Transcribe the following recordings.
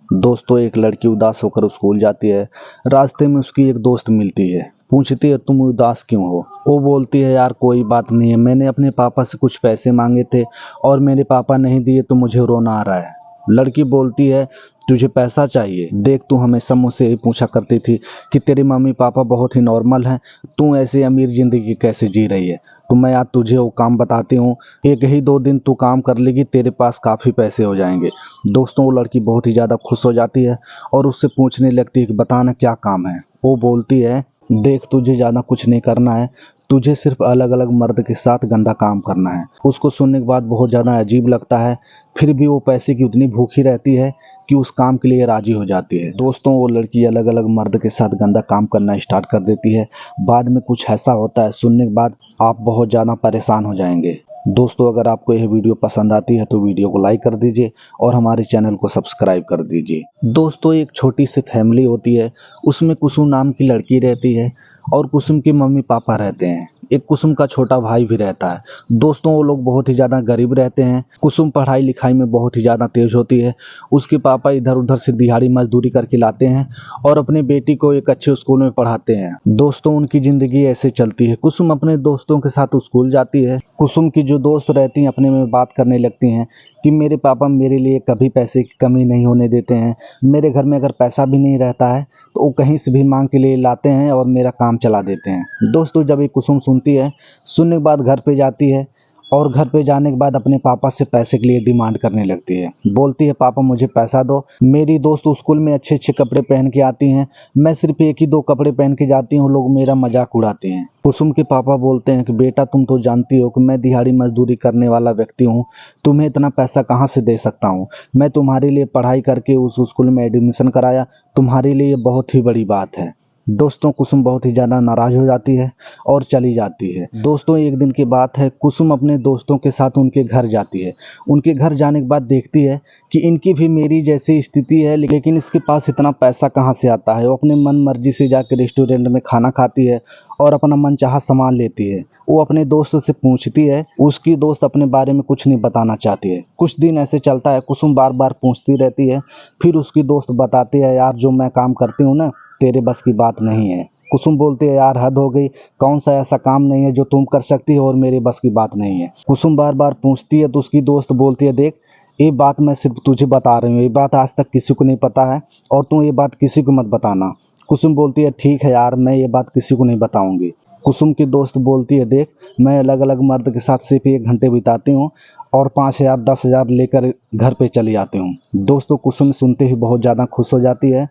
दोस्तों एक लड़की उदास होकर स्कूल जाती है। रास्ते में उसकी एक दोस्त मिलती है, पूछती है तुम उदास क्यों हो। वो बोलती है यार कोई बात नहीं है, मैंने अपने पापा से कुछ पैसे मांगे थे और मेरे पापा नहीं दिए तो मुझे रोना आ रहा है। लड़की बोलती है तुझे पैसा चाहिए, देख तू हमेशा मुझसे यही पूछा करती थी कि तेरे मम्मी पापा बहुत ही नॉर्मल हैं, तू ऐसे अमीर जिंदगी कैसे जी रही है। तो मैं आज तुझे वो काम बताती हूँ, एक ही 2 दिन तू काम कर लेगी, तेरे पास काफ़ी पैसे हो जाएंगे। दोस्तों वो लड़की बहुत ही ज़्यादा खुश हो जाती है और उससे पूछने लगती है कि बताना क्या काम है। वो बोलती है देख तुझे ज़्यादा कुछ नहीं करना है, तुझे सिर्फ अलग अलग मर्द के साथ गंदा काम करना है। उसको सुनने के बाद बहुत ज़्यादा अजीब लगता है, फिर भी वो पैसे की उतनी भूखी रहती है कि उस काम के लिए राजी हो जाती है। दोस्तों वो लड़की अलग अलग मर्द के साथ गंदा काम करना स्टार्ट कर देती है। बाद में कुछ ऐसा होता है, सुनने के बाद आप बहुत ज़्यादा परेशान हो जाएंगे। दोस्तों अगर आपको यह वीडियो पसंद आती है तो वीडियो को लाइक कर दीजिए और हमारे चैनल को सब्सक्राइब कर दीजिए। दोस्तों एक छोटी सी फैमिली होती है, उसमें कुसुम नाम की लड़की रहती है और कुसुम के मम्मी पापा रहते हैं। एक कुसुम का छोटा भाई भी रहता है। दोस्तों वो लोग बहुत ही ज़्यादा गरीब रहते हैं। कुसुम पढ़ाई लिखाई में बहुत ही ज़्यादा तेज होती है। उसके पापा इधर उधर से दिहाड़ी मजदूरी करके लाते हैं और अपनी बेटी को एक अच्छे स्कूल में पढ़ाते हैं। दोस्तों उनकी ज़िंदगी ऐसे चलती है। कुसुम अपने दोस्तों के साथ स्कूल जाती है। कुसुम की जो दोस्त रहती हैं अपने में बात करने लगती हैं कि मेरे पापा मेरे लिए कभी पैसे की कमी नहीं होने देते हैं। मेरे घर में अगर पैसा भी नहीं रहता है तो वो कहीं से भी मांग के लिए लाते हैं और मेरा काम चला देते हैं। दोस्तों जब ये कुसुम सुनती है, सुनने के बाद घर पे जाती है और घर पे जाने के बाद अपने पापा से पैसे के लिए डिमांड करने लगती है। बोलती है पापा मुझे पैसा दो, मेरी दोस्त स्कूल में अच्छे अच्छे कपड़े पहन के आती हैं, मैं सिर्फ एक ही 2 कपड़े पहन के जाती हूँ, लोग मेरा मजाक उड़ाते हैं। कुसुम के पापा बोलते हैं कि बेटा तुम तो जानती हो कि मैं दिहाड़ी मजदूरी करने वाला व्यक्ति हूँ, तुम्हें इतना पैसा कहाँ से दे सकता हूँ। मैं तुम्हारे लिए पढ़ाई करके उस स्कूल में एडमिशन कराया, तुम्हारे लिए बहुत ही बड़ी बात है। दोस्तों कुसुम बहुत ही ज़्यादा नाराज़ हो जाती है और चली जाती है। दोस्तों एक दिन की बात है, कुसुम अपने दोस्तों के साथ उनके घर जाती है। उनके घर जाने के बाद देखती है कि इनकी भी मेरी जैसी स्थिति है, लेकिन इसके पास इतना पैसा कहाँ से आता है। वो अपने मन मर्जी से जाकर रेस्टोरेंट में खाना खाती है और अपना मनचाहा सामान लेती है। वो अपने दोस्त से पूछती है, उसकी दोस्त अपने बारे में कुछ नहीं बताना चाहती है। कुछ दिन ऐसे चलता है, कुसुम बार बार पूछती रहती है, फिर उसकी दोस्त बताती है यार जो मैं काम करती हूँ ना, तेरे बस की बात नहीं है। कुसुम बोलती है यार हद हो गई, कौन सा ऐसा काम नहीं है जो तुम कर सकती हो और मेरे बस की बात नहीं है। कुसुम बार बार पूछती है तो उसकी दोस्त बोलती है देख ये बात मैं सिर्फ तुझे बता रही हूँ, ये बात आज तक किसी को नहीं पता है और तू ये बात किसी को मत बताना। कुसुम बोलती है ठीक है यार मैं ये बात किसी को नहीं बताऊंगी। कुसुम की दोस्त बोलती है देख मैं अलग अलग मर्द के साथ सिर्फ 1 घंटे बिताती हूँ और 5,000 10,000 लेकर घर पे चली आती हूँ। दोस्तों कुसुम सुनते ही बहुत ज़्यादा खुश हो जाती है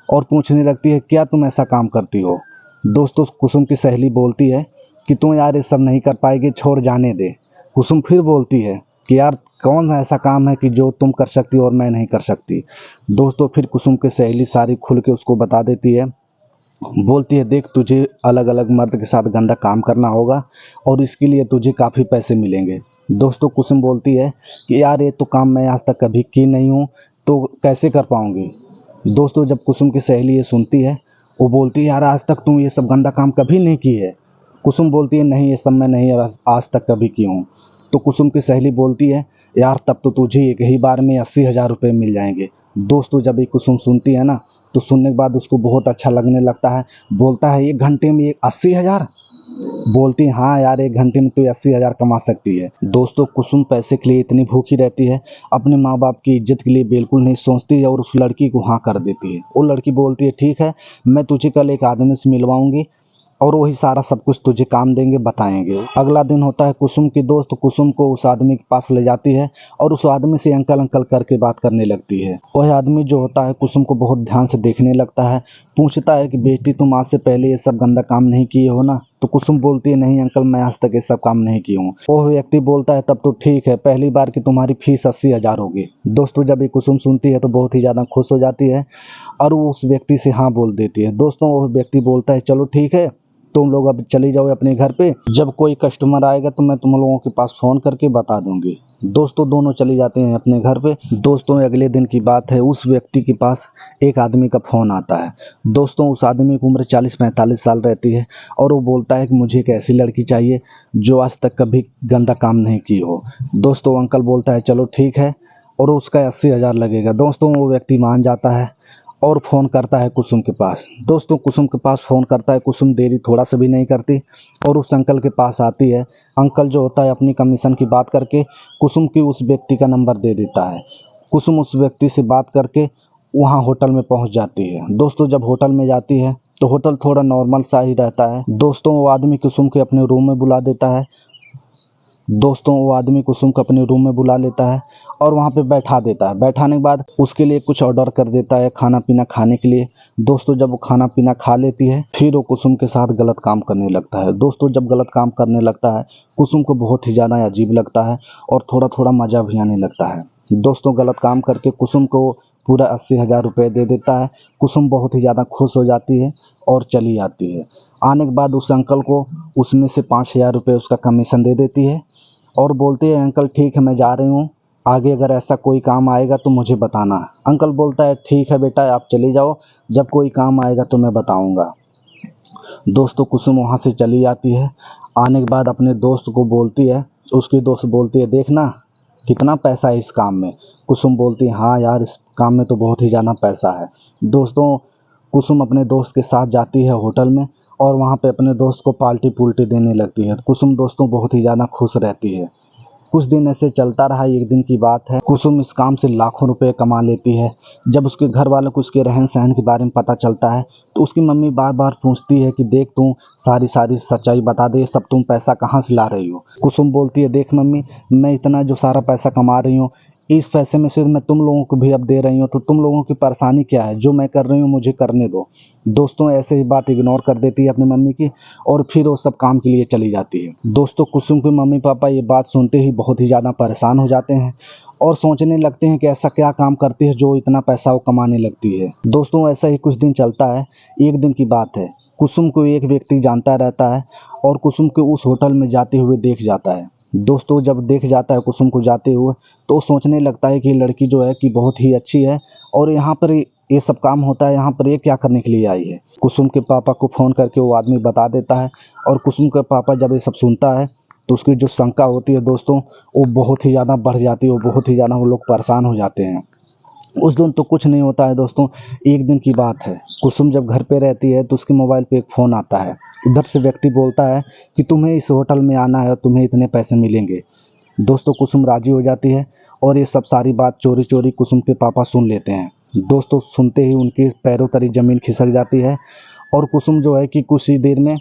और पूछने लगती है क्या तुम ऐसा काम करती हो। दोस्तों कुसुम की सहेली बोलती है कि तुम यार ये सब नहीं कर पाएगी, छोड़ जाने दे। कुसुम फिर बोलती है कि यार कौन ऐसा काम है कि जो तुम कर सकती हो और मैं नहीं कर सकती। दोस्तों फिर कुसुम की सहेली सारी खुल के उसको बता देती है। बोलती है देख तुझे अलग अलग मर्द के साथ गंदा काम करना होगा और इसके लिए तुझे काफ़ी पैसे मिलेंगे। दोस्तों कुसुम बोलती है कि यार ये तो काम मैं आज तक कभी की नहीं हूँ, तो कैसे कर पाऊँगी। दोस्तों जब कुसुम की सहेली ये सुनती है, वो बोलती है यार आज तक तुम ये सब गंदा काम कभी नहीं की है। कुसुम बोलती है नहीं ये सब मैं नहीं आज तक कभी की हूँ। तो कुसुम की सहेली बोलती है यार तब तो तुझे एक ही बार में 80,000 रुपये मिल जाएंगे। दोस्तों जब ये कुसुम सुनती है ना, तो सुनने के बाद उसको बहुत अच्छा लगने लगता है। बोलता है 1 घंटे में 80,000। बोलती है हाँ यार 1 घंटे में तो 80,000 कमा सकती है। दोस्तों कुसुम पैसे के लिए इतनी भूखी रहती है, अपने माँ बाप की इज्जत के लिए बिल्कुल नहीं सोचती है और उस लड़की को हाँ कर देती है। वो लड़की बोलती है ठीक है मैं तुझे कल एक आदमी से मिलवाऊंगी और वही सारा सब कुछ तुझे काम देंगे बताएंगे। अगला दिन होता है, कुसुम की दोस्त कुसुम को उस आदमी के पास ले जाती है और उस आदमी से अंकल अंकल करके बात करने लगती है। वह आदमी जो होता है कुसुम को बहुत ध्यान से देखने लगता है, पूछता है कि बेटी तुम आज से पहले ये सब गंदा काम नहीं किए हो ना। तो कुसुम बोलती है नहीं अंकल मैं आज तक ये सब काम नहीं की हूँ। वो व्यक्ति बोलता है तब तो ठीक है, पहली बार की तुम्हारी फीस 80,000 होगी। दोस्तों जब ये कुसुम सुनती है तो बहुत ही ज़्यादा खुश हो जाती है और वो उस व्यक्ति से हाँ बोल देती है। दोस्तों वो व्यक्ति बोलता है चलो ठीक है तुम लोग अब चली जाओ अपने घर पे, जब कोई कस्टमर आएगा तो मैं तुम लोगों के पास फ़ोन करके बता दूंगी। दोस्तों दोनों चले जाते हैं अपने घर पे। दोस्तों अगले दिन की बात है, उस व्यक्ति के पास एक आदमी का फ़ोन आता है। दोस्तों उस आदमी की उम्र 40-45 साल रहती है और वो बोलता है कि मुझे एक ऐसी लड़की चाहिए जो आज तक कभी गंदा काम नहीं की हो। दोस्तों अंकल बोलता है चलो ठीक है और उसका 80,000 लगेगा। दोस्तों वो व्यक्ति मान जाता है और फ़ोन करता है कुसुम के पास। दोस्तों कुसुम के पास फ़ोन करता है, कुसुम देरी थोड़ा सा भी नहीं करती और उस अंकल के पास आती है। अंकल जो होता है अपनी कमीशन की बात करके कुसुम की उस व्यक्ति का नंबर दे देता है। कुसुम उस व्यक्ति से बात करके वहाँ होटल में पहुँच जाती है। दोस्तों जब होटल में जाती है तो होटल थोड़ा नॉर्मल सा ही रहता है। दोस्तों वो आदमी कुसुम के अपने रूम में बुला देता है। दोस्तों वो आदमी कुसुम को अपने रूम में बुला लेता है और वहाँ पे बैठा देता है। बैठाने के बाद उसके लिए कुछ ऑर्डर कर देता है खाना पीना खाने के लिए। दोस्तों जब वो खाना पीना खा लेती है फिर वो कुसुम के साथ गलत काम करने लगता है। दोस्तों जब गलत काम करने लगता है कुसुम को बहुत ही ज़्यादा अजीब लगता है और थोड़ा थोड़ा मज़ा भी आने लगता है। दोस्तों गलत काम करके कुसुम को पूरा 80,000 रुपये दे देता है। कुसुम बहुत ही ज़्यादा खुश हो जाती है और चली आती है। आने के बाद उस अंकल को उसमें से 5,000 रुपये उसका कमीशन दे देती है और बोलते हैं अंकल ठीक है मैं जा रही हूँ, आगे अगर ऐसा कोई काम आएगा तो मुझे बताना। अंकल बोलता है ठीक है बेटा आप चले जाओ, जब कोई काम आएगा तो मैं बताऊँगा। दोस्तों कुसुम वहाँ से चली आती है। आने के बाद अपने दोस्त को बोलती है, उसकी दोस्त बोलती है देखना कितना पैसा है इस काम में। कुसुम बोलती है हाँ यार इस काम में तो बहुत ही ज़्यादा पैसा है। दोस्तों कुसुम अपने दोस्त के साथ जाती है होटल में और वहाँ पे अपने दोस्त को पार्टी पुल्टी देने लगती है। कुसुम दोस्तों बहुत ही ज़्यादा खुश रहती है। कुछ दिन ऐसे चलता रहा। एक दिन की बात है कुसुम इस काम से लाखों रुपए कमा लेती है। जब उसके घर वालों को उसके रहन सहन के बारे में पता चलता है तो उसकी मम्मी बार बार पूछती है कि देख तू सारी सच्चाई बता दे, सब तुम पैसा कहाँ से ला रही हो। कुसुम बोलती है देख मम्मी मैं इतना जो सारा पैसा कमा रही हूँ इस पैसे में से मैं तुम लोगों को भी अब दे रही हूँ, तो तुम लोगों की परेशानी क्या है, जो मैं कर रही हूँ मुझे करने दो। दोस्तों ऐसे ही बात इग्नोर कर देती है अपनी मम्मी की और फिर वो सब काम के लिए चली जाती है। दोस्तों कुसुम के मम्मी पापा ये बात सुनते ही बहुत ही ज़्यादा परेशान हो जाते हैं और सोचने लगते हैं कि ऐसा क्या काम करती है जो इतना पैसा वो कमाने लगती है। दोस्तों ऐसा ही कुछ दिन चलता है। एक दिन की बात है कुसुम को एक व्यक्ति जानता रहता है और कुसुम को उस होटल में जाते हुए देख जाता है। दोस्तों जब देख जाता है कुसुम को जाते हुए तो वो सोचने लगता है कि लड़की जो है कि बहुत ही अच्छी है और यहाँ पर ये सब काम होता है, यहाँ पर ये क्या करने के लिए आई है। कुसुम के पापा को फ़ोन करके वो आदमी बता देता है और कुसुम के पापा जब ये सब सुनता है तो उसकी जो शंका होती है दोस्तों वो बहुत ही ज़्यादा बढ़ जाती है, वो बहुत ही ज़्यादा वो लोग परेशान हो जाते हैं। उस दिन तो कुछ नहीं होता है दोस्तों। एक दिन की बात है कुसुम जब घर पे रहती है तो उसके मोबाइल पे एक फ़ोन आता है। उधर से व्यक्ति बोलता है कि तुम्हें इस होटल में आना है और तुम्हें इतने पैसे मिलेंगे। दोस्तों कुसुम राजी हो जाती है और ये सब सारी बात चोरी चोरी कुसुम के पापा सुन लेते हैं। दोस्तों सुनते ही उनके पैरों तले ज़मीन खिसक जाती है और कुसुम जो है कि कुछ ही देर में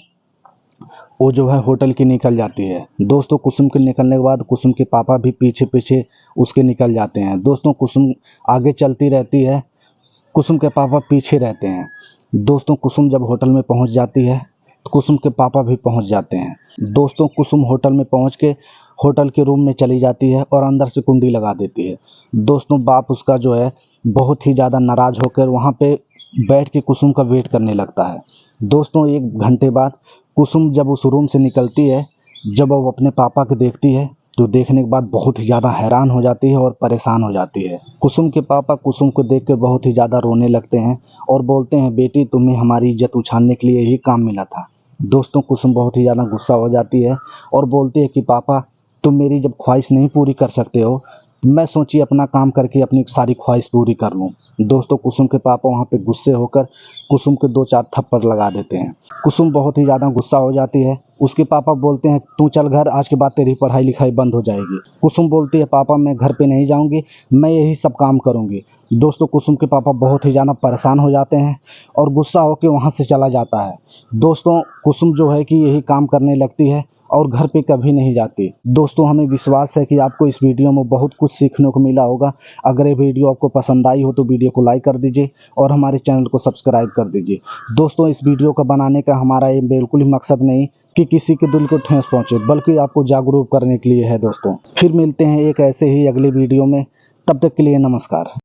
वो जो है होटल की निकल जाती है। दोस्तों कुसुम के निकलने के बाद कुसुम के पापा भी पीछे पीछे उसके निकल जाते हैं। दोस्तों कुसुम आगे चलती रहती है, कुसुम के पापा पीछे रहते हैं। दोस्तों कुसुम जब होटल में पहुंच जाती है तो कुसुम के पापा भी पहुंच जाते हैं। दोस्तों कुसुम होटल में पहुंच के होटल के रूम में चली जाती है और अंदर से कुंडी लगा देती है। दोस्तों बाप उसका जो है बहुत ही ज़्यादा नाराज़ होकर वहाँ पे बैठ के कुसुम का वेट करने लगता है। दोस्तों 1 घंटे बाद कुसुम जब उस रूम से निकलती है, जब वो अपने पापा को देखती है तो देखने के बाद बहुत ही ज़्यादा हैरान हो जाती है और परेशान हो जाती है। कुसुम के पापा कुसुम को देख के बहुत ही ज़्यादा रोने लगते हैं और बोलते हैं बेटी तुम्हें हमारी इज्जत उछालने के लिए यही काम मिला था। दोस्तों कुसुम बहुत ही ज़्यादा गुस्सा हो जाती है और बोलती है कि पापा तुम मेरी जब ख्वाहिश नहीं पूरी कर सकते हो मैं सोची अपना काम करके अपनी सारी ख्वाहिश पूरी कर लूँ। दोस्तों कुसुम के पापा वहाँ पे गुस्से होकर कुसुम के 2-4 थप्पड़ लगा देते हैं। कुसुम बहुत ही ज़्यादा गुस्सा हो जाती है। उसके पापा बोलते हैं तू चल घर, आज के बाद तेरी पढ़ाई लिखाई बंद हो जाएगी। कुसुम बोलती है पापा मैं घर पे नहीं जाऊँगी, मैं यही सब काम करूँगी। दोस्तों कुसुम के पापा बहुत ही ज़्यादा परेशान हो जाते हैं और गुस्सा होकर वहाँ से चला जाता है। दोस्तों कुसुम जो है कि यही काम करने लगती है और घर पे कभी नहीं जाती। दोस्तों हमें विश्वास है कि आपको इस वीडियो में बहुत कुछ सीखने को मिला होगा। अगर ये वीडियो आपको पसंद आई हो तो वीडियो को लाइक कर दीजिए और हमारे चैनल को सब्सक्राइब कर दीजिए। दोस्तों इस वीडियो का बनाने का हमारा ये बिल्कुल ही मकसद नहीं कि किसी के दिल को ठेस पहुँचे, बल्कि आपको जागरूक करने के लिए है। दोस्तों फिर मिलते हैं एक ऐसे ही अगले वीडियो में, तब तक के लिए नमस्कार।